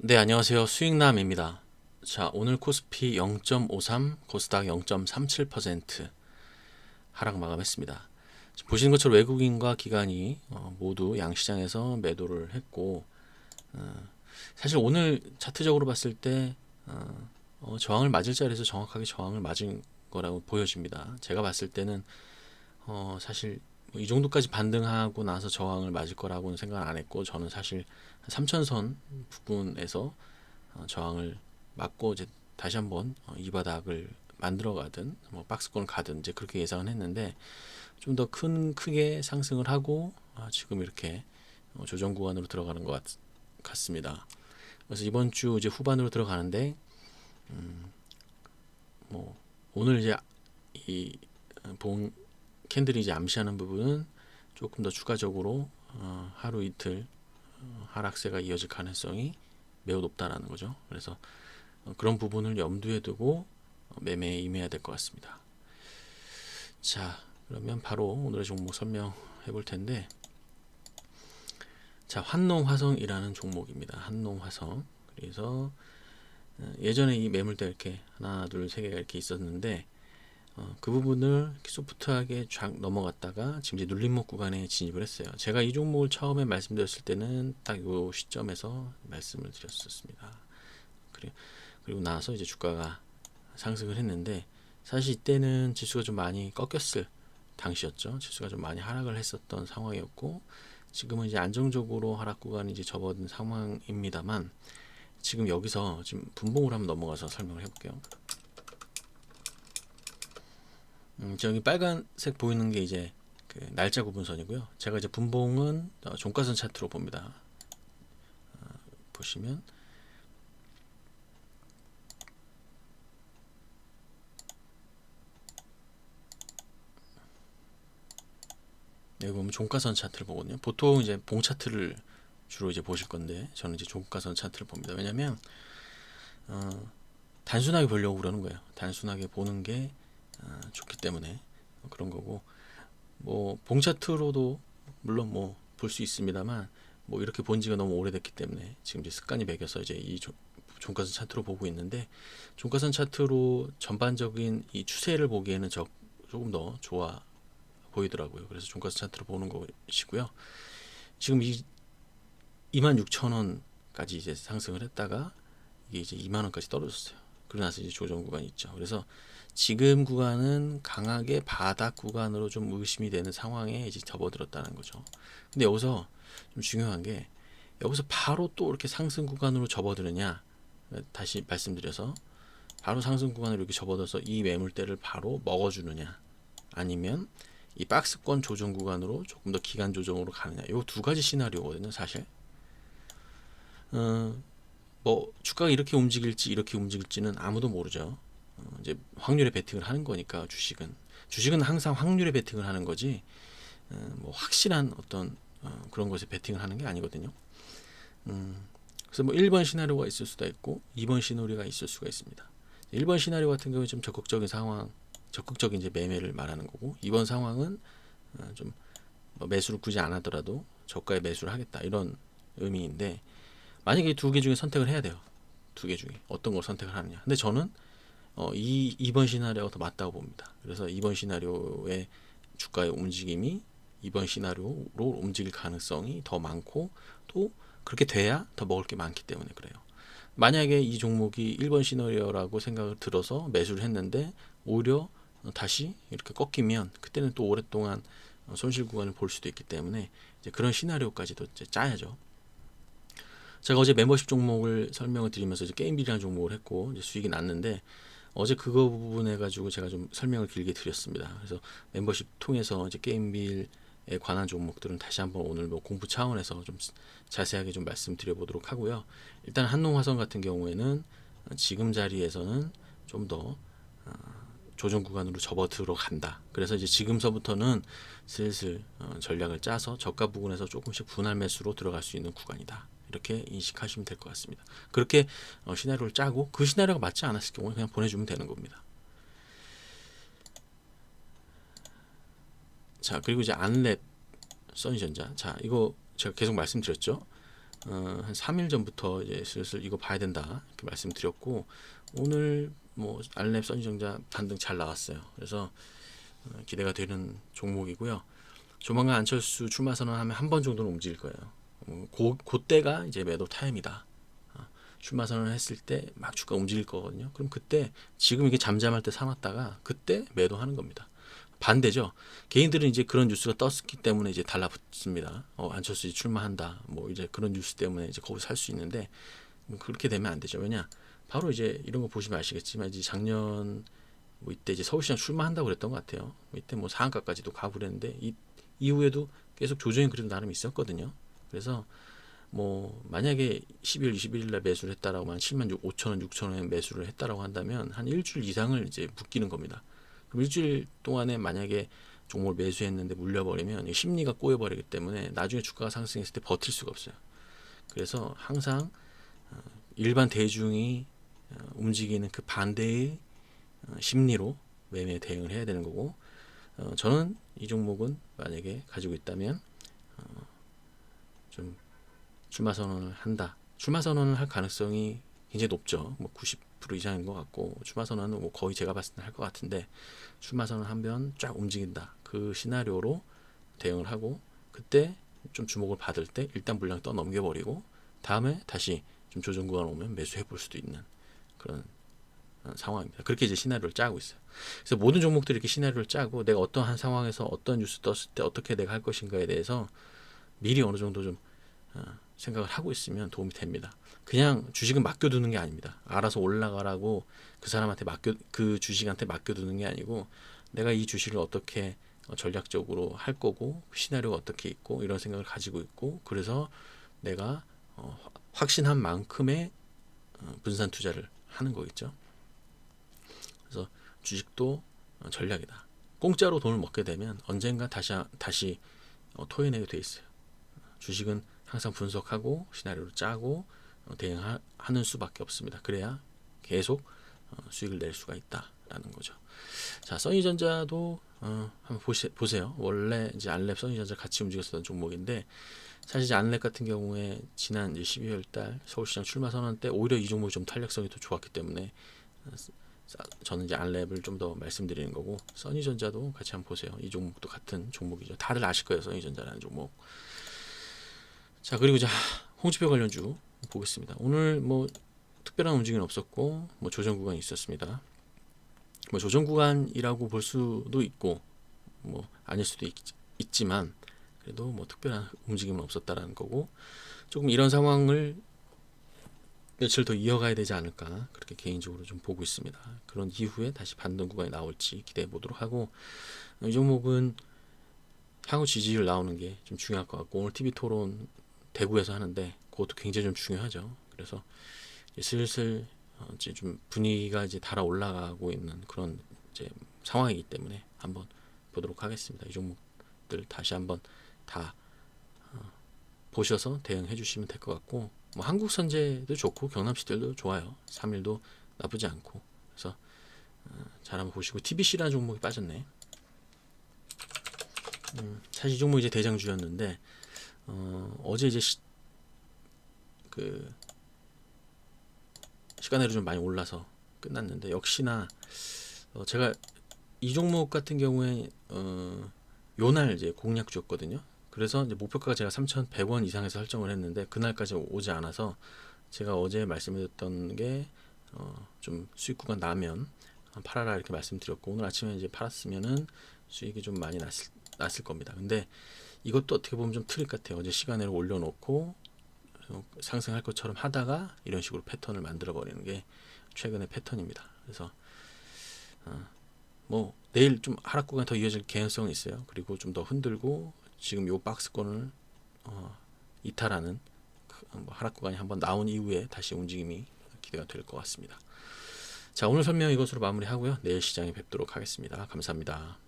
네, 안녕하세요. 수익남입니다. 자, 오늘 코스피 0.53, 코스닥 0.37% 하락 마감했습니다. 지금 보시는 것처럼 외국인과 기관이 모두 양시장에서 매도를 했고, 사실 오늘 차트적으로 봤을 때 저항을 맞을 자리에서 정확하게 저항을 맞은 거라고 보여집니다. 제가 봤을 때는 사실 뭐이 정도까지 반등하고 나서 저항을 맞을 거라고는 생각 안 했고, 저는 사실 3천선 부근에서 저항을 맞고 이제 다시 한번 이 바닥을 만들어 가든 뭐 박스권을 가든 이제 그렇게 예상을 했는데, 좀 더 크게 상승을 하고 지금 이렇게 조정 구간으로 들어가는 것 같습니다. 그래서 이번 주 이제 후반으로 들어가는데, 뭐 오늘 이제 이 봉 캔들이 이제 암시하는 부분은 조금 더 추가적으로 하루 이틀 하락세가 이어질 가능성이 매우 높다라는 거죠. 그래서 그런 부분을 염두에 두고 매매에 임해야 될 것 같습니다. 자, 그러면 바로 오늘의 종목 설명해 볼 텐데, 자, 환농화성이라는 종목입니다. 환농화성. 그래서 예전에 이 매물대 이렇게 하나, 둘, 세 개가 이렇게 있었는데, 그 부분을 이렇게 소프트하게 쫙 넘어갔다가 지금 이제 눌림목 구간에 진입을 했어요. 제가 이 종목을 처음에 말씀드렸을 때는 딱 이 시점에서 말씀을 드렸었습니다. 그리고 나서 이제 주가가 상승을 했는데, 사실 이때는 지수가 좀 많이 꺾였을 당시였죠. 지수가 좀 많이 하락을 했었던 상황이었고, 지금은 이제 안정적으로 하락 구간이 이제 접어든 상황입니다만, 지금 여기서 지금 분봉으로 한번 넘어가서 설명을 해볼게요. 저기 빨간색 보이는 게 이제 그 날짜 구분선이고요. 제가 이제 분봉은 종가선 차트로 봅니다. 보시면 여기 보면 종가선 차트를 보거든요. 보통 이제 봉 차트를 주로 이제 보실 건데, 저는 이제 종가선 차트를 봅니다. 왜냐면 단순하게 보려고 그러는 거예요. 단순하게 보는 게 좋기 때문에 그런 거고, 뭐 봉 차트로도 물론 뭐 볼 수 있습니다만, 뭐 이렇게 본 지가 너무 오래됐기 때문에 지금 이제 습관이 배겨서 이제 이 종가선 차트로 보고 있는데, 종가선 차트로 전반적인 이 추세를 보기에는 조금 더 좋아 보이더라고요. 그래서 종가선 차트로 보는 것이고요. 지금 이 26,000원까지 이제 상승을 했다가 이게 이제 2만 원까지 떨어졌어요. 그러고 나서 이제 조정 구간이 있죠. 그래서 지금 구간은 강하게 바닥 구간으로 좀 의심이 되는 상황에 이제 접어들었다는 거죠. 근데 여기서 좀 중요한 게, 여기서 바로 또 이렇게 상승 구간으로 접어드느냐, 다시 말씀드려서 바로 상승 구간으로 이렇게 접어들어서 이 매물대를 바로 먹어주느냐, 아니면 이 박스권 조정 구간으로 조금 더 기간 조정으로 가느냐, 이 두 가지 시나리오거든요, 사실. 어, 뭐 주가가 이렇게 움직일지 이렇게 움직일지는 아무도 모르죠. 이제 확률에 베팅을 하는 거니까, 주식은 항상 확률에 베팅을 하는 거지, 뭐 확실한 어떤 그런 것에 베팅을 하는 게 아니거든요. 그래서 뭐 1번 시나리오가 있을 수도 있고 2번 시나리오가 있을 수가 있습니다. 1번 시나리오 같은 경우에 좀 적극적인 이제 매매를 말하는 거고, 2번 상황은 좀 매수를 굳이 안 하더라도 저가에 매수를 하겠다, 이런 의미인데, 만약에 두 개 중에 선택을 해야 돼요. 두 개 중에 어떤 걸 선택을 하느냐. 근데 저는 2번 시나리오가 더 맞다고 봅니다. 그래서 2번 시나리오의 주가의 움직임이 2번 시나리오로 움직일 가능성이 더 많고, 또 그렇게 돼야 더 먹을 게 많기 때문에 그래요. 만약에 이 종목이 1번 시나리오라고 생각을 들어서 매수를 했는데 오히려 다시 이렇게 꺾이면, 그때는 또 오랫동안 손실 구간을 볼 수도 있기 때문에 이제 그런 시나리오까지도 이제 짜야죠. 제가 어제 멤버십 종목을 설명을 드리면서 이제 게임빌이라는 종목을 했고 이제 수익이 났는데, 어제 그거 부분해 가지고 제가 좀 설명을 길게 드렸습니다. 그래서 멤버십 통해서 이제 게임빌에 관한 종목들은 다시 한번 오늘 뭐 공부 차원에서 좀 자세하게 좀 말씀드려 보도록 하고요. 일단 한농화성 같은 경우에는 지금 자리에서는 좀 더 조정 구간으로 접어 들어간다. 그래서 이제 지금서부터는 슬슬 전략을 짜서 저가 부근에서 조금씩 분할 매수로 들어갈 수 있는 구간이다, 이렇게 인식하시면 될 것 같습니다. 그렇게 시나리오를 짜고 그 시나리오가 맞지 않았을 경우는 그냥 보내주면 되는 겁니다. 자, 그리고 이제 안랩 써니전자. 자, 이거 제가 계속 말씀드렸죠. 한 3일 전부터 이제 슬슬 이거 봐야 된다 이렇게 말씀드렸고, 오늘 뭐 알렙 써니전자 반등 잘 나왔어요. 그래서 기대가 되는 종목이고요. 조만간 안철수 출마 선언하면 한 번 정도는 움직일 거예요. 그때가 이제 매도 타임이다. 출마 선언을 했을 때 막 주가 움직일 거거든요. 그럼 그때 지금 이게 잠잠할 때 사놨다가 그때 매도하는 겁니다. 반대죠. 개인들은 이제 그런 뉴스가 떴기 때문에 이제 달라붙습니다. 안철수 이제 출마한다. 뭐 이제 그런 뉴스 때문에 이제 거기서 살 수 있는데, 그렇게 되면 안 되죠. 왜냐? 바로 이제 이런 거 보시면 아시겠지만, 이제 작년 뭐 이때 이제 서울시장 출마한다고 그랬던 것 같아요. 이때 뭐 상한가까지도 가고 그랬는데, 이후에도 계속 조정이 그래도 나름 있었거든요. 그래서 뭐 만약에 12월 21일 날 매수를 했다라고 한 7만 5천 원, 6천 원에 매수를 했다라고 한다면 한 일주일 이상을 이제 묶이는 겁니다. 그럼 일주일 동안에 만약에 종목을 매수했는데 물려버리면 심리가 꼬여버리기 때문에 나중에 주가가 상승했을 때 버틸 수가 없어요. 그래서 항상 일반 대중이 움직이는 그 반대의 심리로 매매 대응을 해야 되는 거고, 저는 이 종목은 만약에 가지고 있다면 좀 출마 선언을 한다. 출마 선언을 할 가능성이 굉장히 높죠. 뭐 90% 이상인 것 같고, 출마 선언은 뭐 거의 제가 봤을 때 할 것 같은데, 출마 선언 하면 쫙 움직인다. 그 시나리오로 대응을 하고, 그때 좀 주목을 받을 때 일단 물량 떠 넘겨버리고, 다음에 다시 좀 조정 구간 오면 매수해 볼 수도 있는 그런 상황입니다. 그렇게 이제 시나리오를 짜고 있어요. 그래서 모든 종목들이 이렇게 시나리오를 짜고, 내가 어떠한 상황에서 어떤 뉴스 떴을 때 어떻게 내가 할 것인가에 대해서 미리 어느 정도 좀 생각을 하고 있으면 도움이 됩니다. 그냥 주식은 맡겨두는 게 아닙니다. 알아서 올라가라고 그 주식한테 맡겨두는 게 아니고, 내가 이 주식을 어떻게 전략적으로 할 거고, 시나리오가 어떻게 있고, 이런 생각을 가지고 있고, 그래서 내가 확신한 만큼의 분산 투자를 하는 거겠죠. 그래서 주식도 전략이다. 공짜로 돈을 먹게 되면 언젠가 다시 토해내게 돼 있어요. 주식은 항상 분석하고 시나리오를 짜고 대응하는 수밖에 없습니다. 그래야 계속 수익을 낼 수가 있다라는 거죠. 자, 써니전자도 한번 보세요. 원래 이제 안랩 써니전자 같이 움직였었던 종목인데, 사실 이제 안랩 같은 경우에 지난 이제 12월 달 서울시장 출마 선언 때 오히려 이 종목이 좀 탄력성이 더 좋았기 때문에 저는 이제 안랩을 좀 더 말씀드리는 거고, 써니전자도 같이 한번 보세요. 이 종목도 같은 종목이죠. 다들 아실 거예요, 써니전자라는 종목. 자, 그리고 이제 홍지표 관련주 보겠습니다. 오늘 뭐 특별한 움직임은 없었고, 뭐 조정 구간이 있었습니다. 뭐 조정 구간이라고 볼 수도 있고, 뭐 아닐 수도 있지만, 그래도 뭐 특별한 움직임은 없었다라는 거고, 조금 이런 상황을 며칠 더 이어가야 되지 않을까, 그렇게 개인적으로 좀 보고 있습니다. 그런 이후에 다시 반등 구간이 나올지 기대해 보도록 하고, 이 종목은 향후 지지율 나오는 게 좀 중요할 것 같고, 오늘 TV 토론 대구에서 하는데 그것도 굉장히 좀 중요하죠. 그래서 이제 슬슬 이제 좀 분위기가 이제 달아 올라가고 있는 그런 이제 상황이기 때문에 한번 보도록 하겠습니다. 이 종목들 다시 한번 다 보셔서 대응해 주시면 될 것 같고, 뭐 한국선제도 좋고 경남시들도 좋아요. 3일도 나쁘지 않고, 그래서 잘 한번 보시고, TBC라는 종목이 빠졌네. 사실 이 종목 이제 대장주였는데 어제 이제 그 시간으로 좀 많이 올라서 끝났는데, 역시나 제가 이 종목 같은 경우에 요날 이제 공략주였거든요. 그래서 이제 목표가가 제가 3,100원 이상에서 설정을 했는데 그날까지 오지 않아서, 제가 어제 말씀드렸던 게 좀 수익 구간 나면 팔아라 이렇게 말씀드렸고, 오늘 아침에 이제 팔았으면은 수익이 좀 많이 났을 겁니다. 근데 이것도 어떻게 보면 좀 트릭 같아요. 어제 시간으로 올려놓고 상승할 것처럼 하다가 이런 식으로 패턴을 만들어 버리는 게 최근의 패턴입니다. 그래서 뭐 내일 좀 하락 구간 더 이어질 개연성은 있어요. 그리고 좀 더 흔들고 지금 요 박스권을 이탈하는 뭐 하락 구간이 한번 나온 이후에 다시 움직임이 기대가 될 것 같습니다. 자, 오늘 설명 이것으로 마무리하고요. 내일 시장에 뵙도록 하겠습니다. 감사합니다.